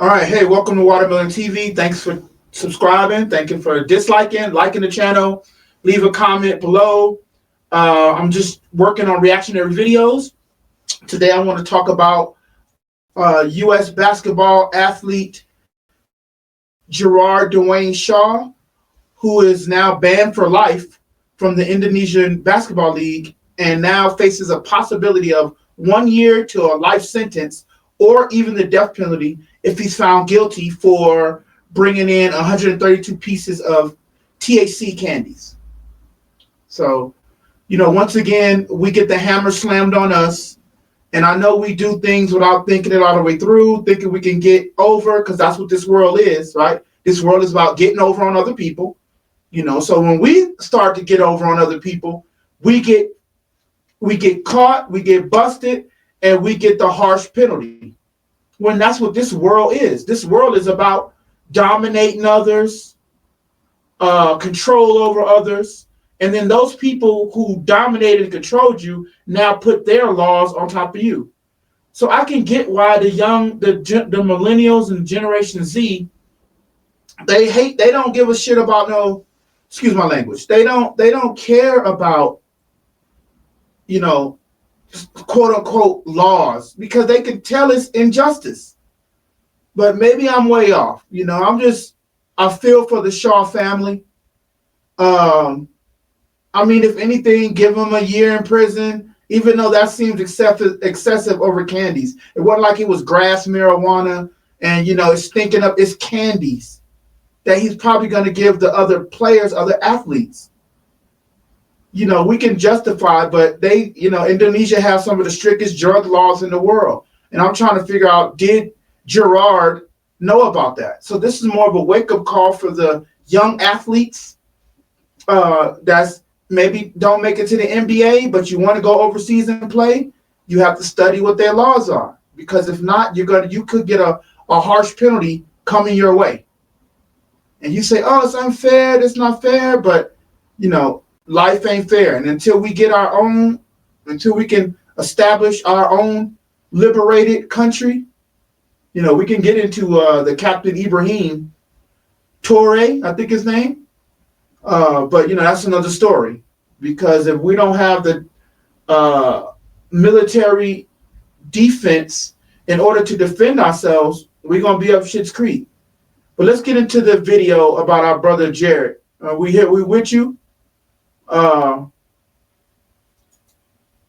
All right, hey, welcome to Watermelon TV. Thanks for subscribing. Thank you for disliking, liking the channel. Leave a comment below. I'm just working on reactionary videos. Today, I want to talk about U.S. basketball athlete Gerard Dwayne Shaw, who is now banned for life from the Indonesian Basketball League and now faces a possibility of 1 year to a life sentence or even the death penalty if he's found guilty for bringing in 132 pieces of THC candies. So, once again, we get the hammer slammed on us. And I know we do things without thinking it all the way through, thinking we can get over, because that's what this world is, right? This world is about getting over on other people. So when we start to get over on other people, we get caught, we get busted, and we get the harsh penalty. When that's what this world is. This world is about dominating others, control over others, and then those people who dominated and controlled you now put their laws on top of you. So I can get why the millennials and Generation Z, they don't give a shit about no, excuse my language. They don't care about, quote unquote laws, because they can tell it's injustice. But maybe I'm way off. I feel for the Shaw family. If anything, give them a year in prison, even though that seems excessive over candies. It wasn't like it was grass marijuana and, it's stinking up. It's candies that he's probably going to give the other players, other athletes. We can justify, but Indonesia has some of the strictest drug laws in the world. And I'm trying to figure out, did Gerard know about that? So this is more of a wake-up call for the young athletes that's maybe don't make it to the NBA, but you want to go overseas and play. You have to study what their laws are, because if not, you could get a harsh penalty coming your way. And you say, oh, it's unfair, it's not fair, but life ain't fair. And until we can establish our own liberated country, we can get into the Captain Ibrahim Toure, I think his name. But that's another story, because if we don't have the military defense in order to defend ourselves, we're going to be up shit's creek. But let's get into the video about our brother Jared. We with you. Let's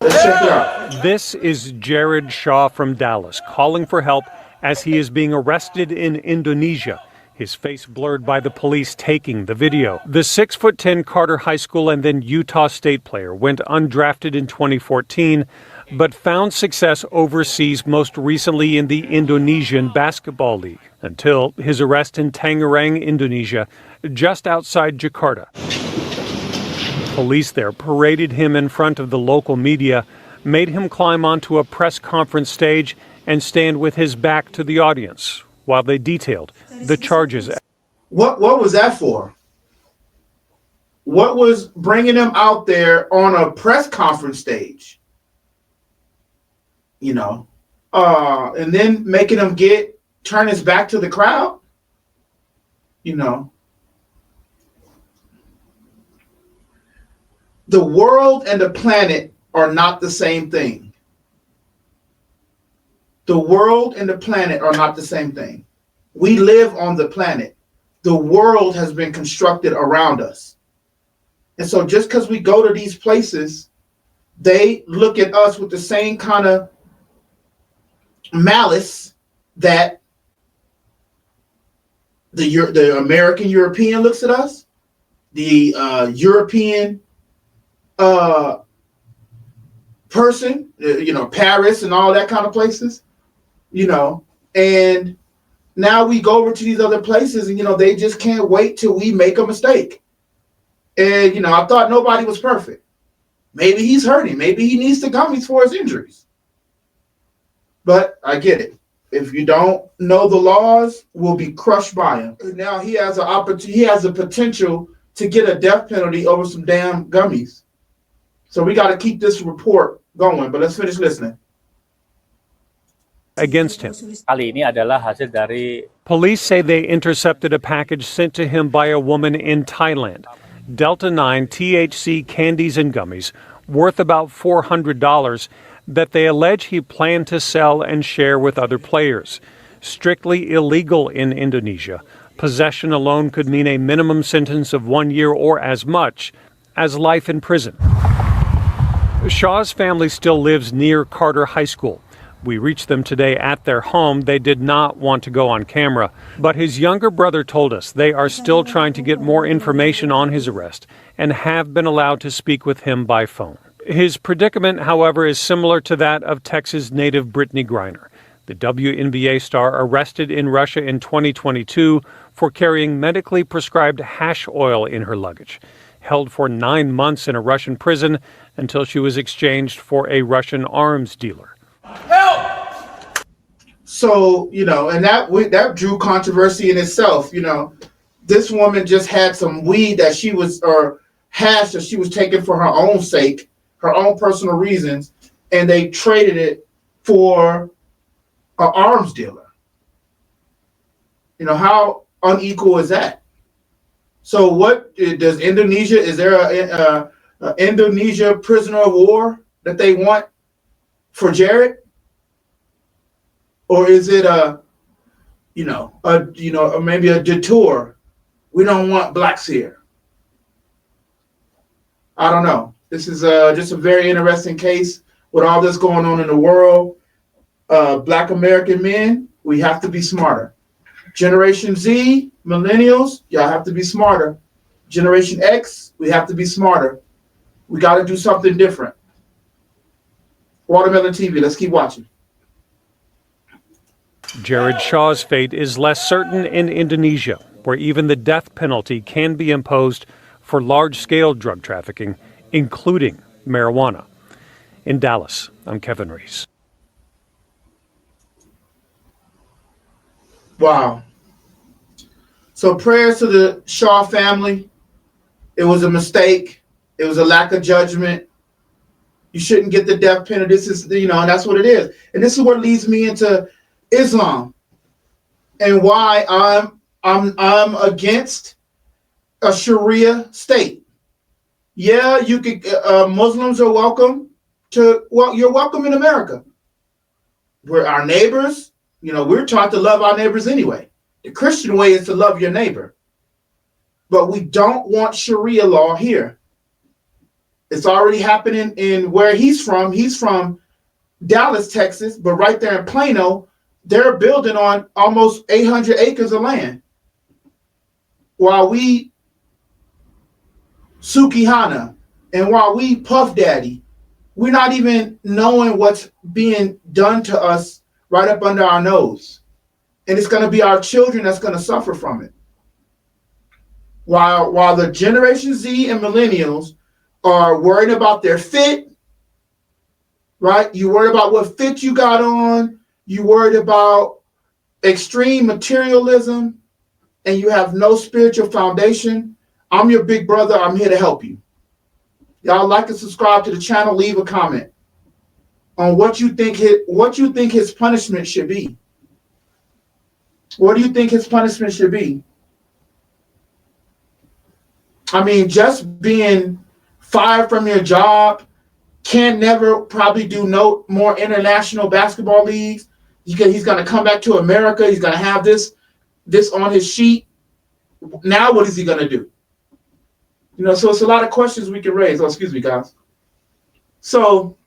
check it out. This is Jared Shaw from Dallas, calling for help as he is being arrested in Indonesia. His face blurred by the police taking the video. The 6'10" Carter High School and then Utah State player went undrafted in 2014, but found success overseas, most recently in the Indonesian Basketball League, until his arrest in Tangerang, Indonesia, just outside Jakarta. Police there paraded him in front of the local media, made him climb onto a press conference stage and stand with his back to the audience while they detailed the charges. What was that for? What was bringing him out there on a press conference stage? And then making him turn his back to the crowd? The world and the planet are not the same thing. The world and the planet are not the same thing. We live on the planet. The world has been constructed around us. And so just because we go to these places, they look at us with the same kind of malice that the American European looks at us, the European person, Paris and all that kind of places, and now we go over to these other places and, they just can't wait till we make a mistake. And, I thought nobody was perfect. Maybe he's hurting. Maybe he needs the gummies for his injuries. But I get it. If you don't know the laws, we'll be crushed by him. Now he has an opportunity. He has the potential to get a death penalty over some damn gummies. So we got to keep this report going. But let's finish listening. against him. Kali ini adalah hasil dari Police say they intercepted a package sent to him by a woman in Thailand. Delta 9 THC candies and gummies worth about $400 that they allege he planned to sell and share with other players. Strictly illegal in Indonesia, possession alone could mean a minimum sentence of 1 year or as much as life in prison. Shaw's family still lives near Carter High School. We reached them today at their home. They did not want to go on camera, but his younger brother told us they are still trying to get more information on his arrest and have been allowed to speak with him by phone. His predicament, however, is similar to that of Texas native Brittany Griner, the WNBA star arrested in Russia in 2022 for carrying medically prescribed hash oil in her luggage, held for 9 months in a Russian prison until she was exchanged for a Russian arms dealer. So, and that drew controversy in itself. This woman just had some weed that she was, or hash that she was taking for her own sake, her own personal reasons, and they traded it for an arms dealer. How unequal is that? So what does Indonesia, is there a Indonesia prisoner of war that they want for Jared? Or is it maybe a detour? We don't want blacks here. I don't know. This is just a very interesting case with all this going on in the world. Black American men, we have to be smarter. Generation Z, millennials, y'all have to be smarter. Generation X, we have to be smarter. We got to do something different. Watermelon TV, let's keep watching. Jared Shaw's fate is less certain in Indonesia, where even the death penalty can be imposed for large-scale drug trafficking, including marijuana. In Dallas, I'm Kevin Reese. Wow. So prayers to the Shaw family. It was a mistake. It was a lack of judgment. You shouldn't get the death penalty. This is, and that's what it is. And this is what leads me into Islam and why I'm against a Sharia state. Yeah, you could. Muslims are welcome to. Well, you're welcome in America. We're our neighbors. We're taught to love our neighbors anyway. The Christian way is to love your neighbor, but we don't want Sharia law here. It's already happening in where he's from. He's from Dallas, Texas, but right there in Plano, they're building on almost 800 acres of land. While we Sukihana and while we Puff Daddy, we're not even knowing what's being done to us right up under our nose. And it's going to be our children that's going to suffer from it. While the Generation Z and millennials are worried about their fit, right? You worried about what fit you got on. You worried about extreme materialism, and you have no spiritual foundation. I'm your big brother. I'm here to help you. Y'all like and subscribe to the channel. Leave a comment on what you think his punishment should be. What do you think his punishment should be? I mean, just being fired from your job, can never probably do no more international basketball leagues. He's going to come back to America. He's going to have this on his sheet. Now what is he going to do? So it's a lot of questions we can raise. Oh, excuse me, guys. So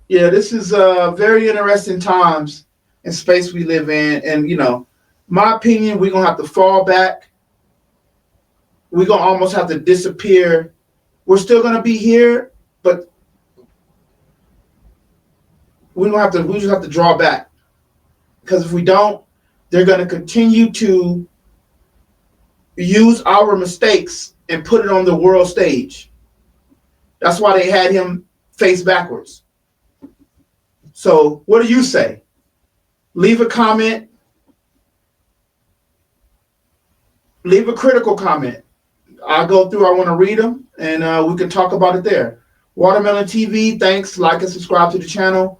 yeah, this is very interesting times and space we live in. And, my opinion, we're going to have to fall back. We're going to almost have to disappear. We're still going to be here, but we just have to draw back. Because if we don't, they're going to continue to use our mistakes and put it on the world stage. That's why they had him face backwards. So what do you say? Leave a comment. Leave a critical comment. I'll go through. I want to read them, and we can talk about it there. Watermelon TV, thanks. Like and subscribe to the channel.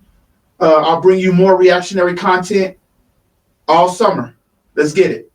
I'll bring you more reactionary content all summer. Let's get it.